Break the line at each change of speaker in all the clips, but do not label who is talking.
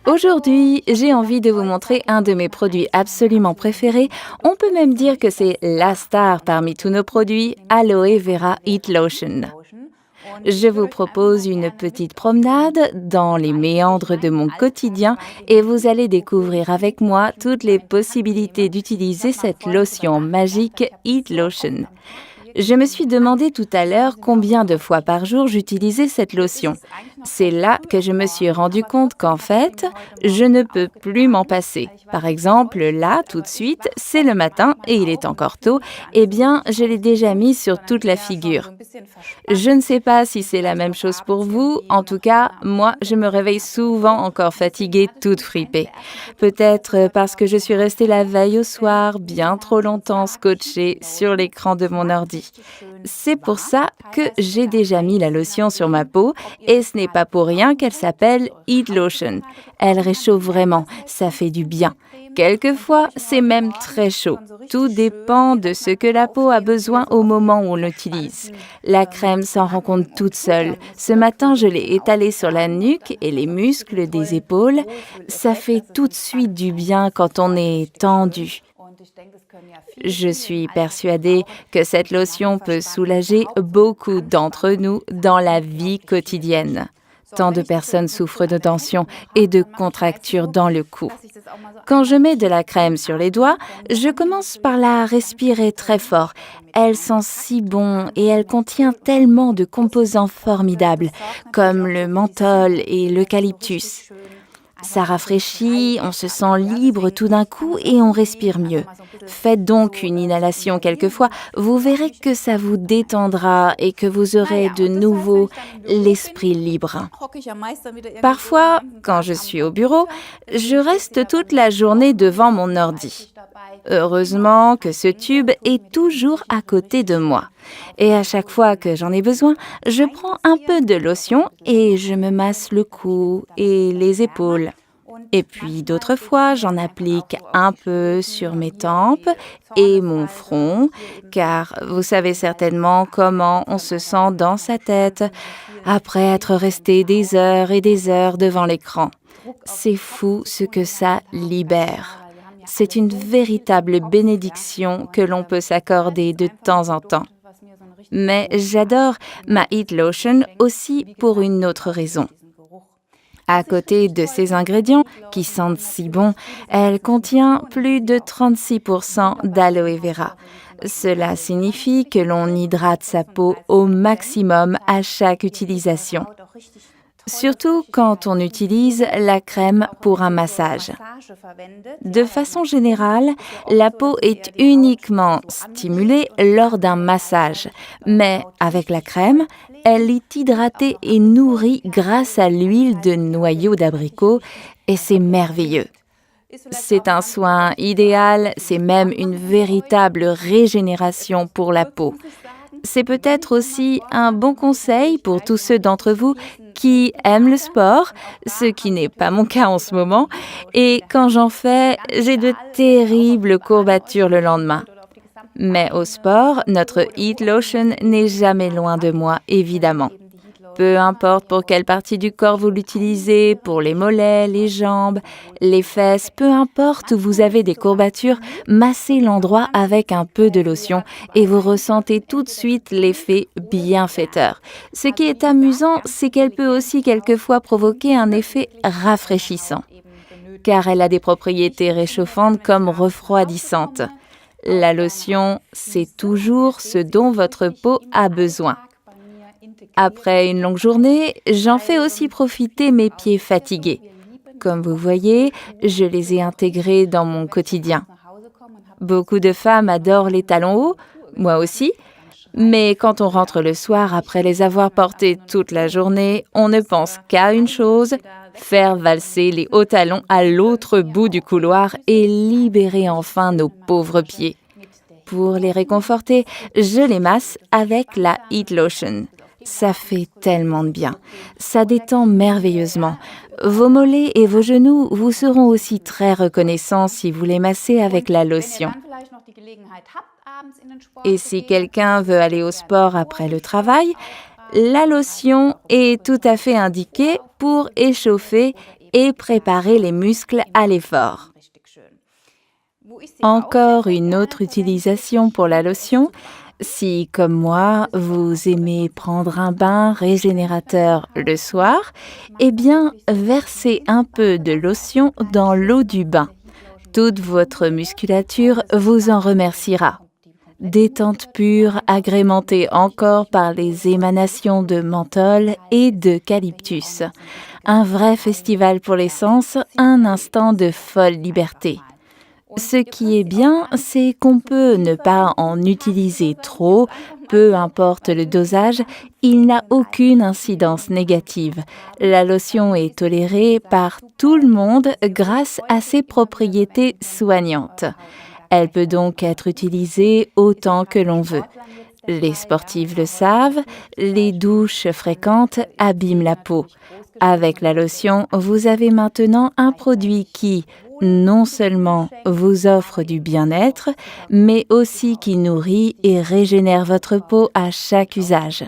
Aujourd'hui, j'ai envie de vous montrer un de mes produits absolument préférés. On peut même dire que c'est la star parmi tous nos produits, Aloe Vera Heat Lotion. Je vous propose une petite promenade dans les méandres de mon quotidien et vous allez découvrir avec moi toutes les possibilités d'utiliser cette lotion magique Heat Lotion. Je me suis demandé tout à l'heure combien de fois par jour j'utilisais cette lotion. C'est là que je me suis rendu compte qu'en fait, je ne peux plus m'en passer. Par exemple, là, tout de suite, c'est le matin et il est encore tôt, eh bien, je l'ai déjà mis sur toute la figure. Je ne sais pas si c'est la même chose pour vous. En tout cas, moi, je me réveille souvent encore fatiguée, toute fripée. Peut-être parce que je suis restée la veille au soir, bien trop longtemps scotchée sur l'écran de mon ordi. C'est pour ça que j'ai déjà mis la lotion sur ma peau et ce n'est pas pour rien qu'elle s'appelle Heat Lotion. Elle réchauffe vraiment, ça fait du bien. Quelquefois, c'est même très chaud. Tout dépend de ce que la peau a besoin au moment où on l'utilise. La crème s'en rend compte toute seule. Ce matin, je l'ai étalée sur la nuque et les muscles des épaules. Ça fait tout de suite du bien quand on est tendu. Je suis persuadée que cette lotion peut soulager beaucoup d'entre nous dans la vie quotidienne. Tant de personnes souffrent de tensions et de contractures dans le cou. Quand je mets de la crème sur les doigts, je commence par la respirer très fort. Elle sent si bon et elle contient tellement de composants formidables, comme le menthol et l'eucalyptus. Ça rafraîchit, on se sent libre tout d'un coup et on respire mieux. Faites donc une inhalation quelquefois, vous verrez que ça vous détendra et que vous aurez de nouveau l'esprit libre. Parfois, quand je suis au bureau, je reste toute la journée devant mon ordi. Heureusement que ce tube est toujours à côté de moi. Et à chaque fois que j'en ai besoin, je prends un peu de lotion et je me masse le cou et les épaules. Et puis d'autres fois, j'en applique un peu sur mes tempes et mon front, car vous savez certainement comment on se sent dans sa tête après être resté des heures et des heures devant l'écran. C'est fou ce que ça libère. C'est une véritable bénédiction que l'on peut s'accorder de temps en temps. Mais j'adore ma Heat Lotion aussi pour une autre raison. À côté de ces ingrédients qui sentent si bon, elle contient plus de 36% d'aloe vera. Cela signifie que l'on hydrate sa peau au maximum à chaque utilisation. Surtout quand on utilise la crème pour un massage. De façon générale, la peau est uniquement stimulée lors d'un massage, mais avec la crème, elle est hydratée et nourrie grâce à l'huile de noyau d'abricot et c'est merveilleux. C'est un soin idéal, c'est même une véritable régénération pour la peau. C'est peut-être aussi un bon conseil pour tous ceux d'entre vous qui aiment le sport, ce qui n'est pas mon cas en ce moment, et quand j'en fais, j'ai de terribles courbatures le lendemain. Mais au sport, notre Heat Lotion n'est jamais loin de moi, évidemment. Peu importe pour quelle partie du corps vous l'utilisez, pour les mollets, les jambes, les fesses, peu importe où vous avez des courbatures, massez l'endroit avec un peu de lotion et vous ressentez tout de suite l'effet bienfaiteur. Ce qui est amusant, c'est qu'elle peut aussi quelquefois provoquer un effet rafraîchissant, car elle a des propriétés réchauffantes comme refroidissantes. La lotion, c'est toujours ce dont votre peau a besoin. Après une longue journée, j'en fais aussi profiter mes pieds fatigués. Comme vous voyez, je les ai intégrés dans mon quotidien. Beaucoup de femmes adorent les talons hauts, moi aussi, mais quand on rentre le soir après les avoir portés toute la journée, on ne pense qu'à une chose, faire valser les hauts talons à l'autre bout du couloir et libérer enfin nos pauvres pieds. Pour les réconforter, je les masse avec la Heat Lotion. Ça fait tellement de bien. Ça détend merveilleusement. Vos mollets et vos genoux vous seront aussi très reconnaissants si vous les massez avec la lotion. Et si quelqu'un veut aller au sport après le travail, la lotion est tout à fait indiquée pour échauffer et préparer les muscles à l'effort. Encore une autre utilisation pour la lotion. Si, comme moi, vous aimez prendre un bain régénérateur le soir, eh bien, versez un peu de lotion dans l'eau du bain. Toute votre musculature vous en remerciera. Détente pure agrémentée encore par les émanations de menthol et d'eucalyptus. Un vrai festival pour les sens, un instant de folle liberté. Ce qui est bien, c'est qu'on peut ne pas en utiliser trop, peu importe le dosage, il n'a aucune incidence négative. La lotion est tolérée par tout le monde grâce à ses propriétés soignantes. Elle peut donc être utilisée autant que l'on veut. Les sportifs le savent, les douches fréquentes abîment la peau. Avec la lotion, vous avez maintenant un produit qui, non seulement vous offre du bien-être, mais aussi qui nourrit et régénère votre peau à chaque usage.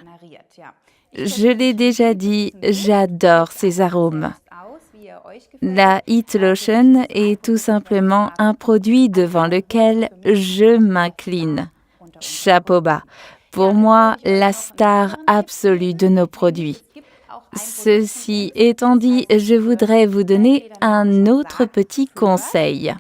Je l'ai déjà dit, j'adore ces arômes. La Heat Lotion est tout simplement un produit devant lequel je m'incline. Chapeau bas. Pour moi, la star absolue de nos produits. Ceci étant dit, je voudrais vous donner un autre petit conseil.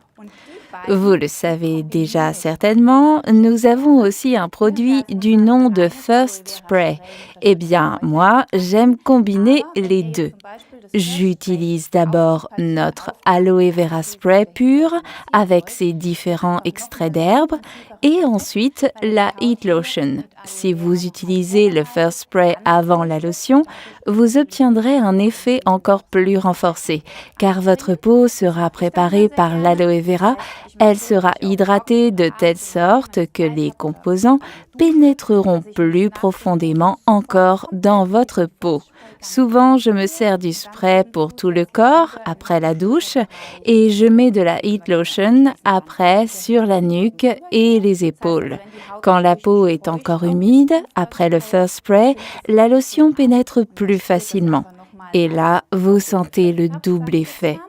Vous le savez déjà certainement, nous avons aussi un produit du nom de First Spray. Eh bien, moi, j'aime combiner les deux. J'utilise d'abord notre Aloe Vera Spray pur avec ses différents extraits d'herbes et ensuite la Heat Lotion. Si vous utilisez le First Spray avant la lotion, vous obtiendrez un effet encore plus renforcé car votre peau sera préparée par l'aloe vera. Elle sera hydratée de telle sorte que les composants pénétreront plus profondément encore dans votre peau. Souvent, je me sers du spray pour tout le corps après la douche et je mets de la Heat Lotion après sur la nuque et les épaules. Quand la peau est encore humide, après le First Spray, la lotion pénètre plus facilement. Et là, vous sentez le double effet.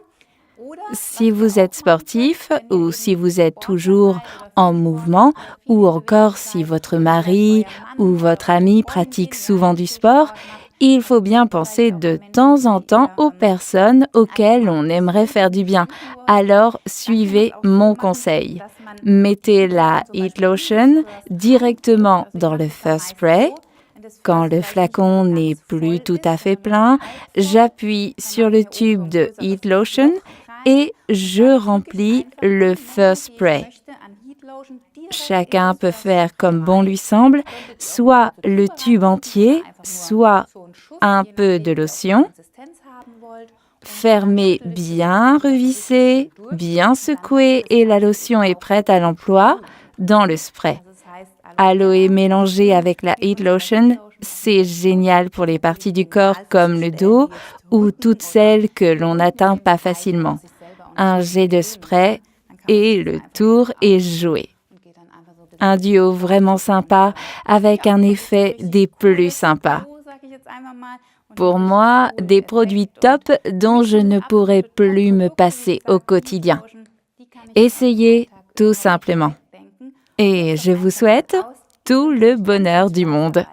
Si vous êtes sportif ou si vous êtes toujours en mouvement ou encore si votre mari ou votre ami pratique souvent du sport, il faut bien penser de temps en temps aux personnes auxquelles on aimerait faire du bien. Alors, suivez mon conseil. Mettez la Heat Lotion directement dans le First Spray. Quand le flacon n'est plus tout à fait plein, j'appuie sur le tube de Heat Lotion et je remplis le First Spray. Chacun peut faire comme bon lui semble, soit le tube entier, soit un peu de lotion. Fermez bien revissez, bien secouez et la lotion est prête à l'emploi dans le spray. Aloe mélangé avec la Heat Lotion, c'est génial pour les parties du corps comme le dos ou toutes celles que l'on n'atteint pas facilement. Un jet de spray et le tour est joué. Un duo vraiment sympa avec un effet des plus sympas. Pour moi, des produits top dont je ne pourrais plus me passer au quotidien. Essayez tout simplement. Et je vous souhaite tout le bonheur du monde.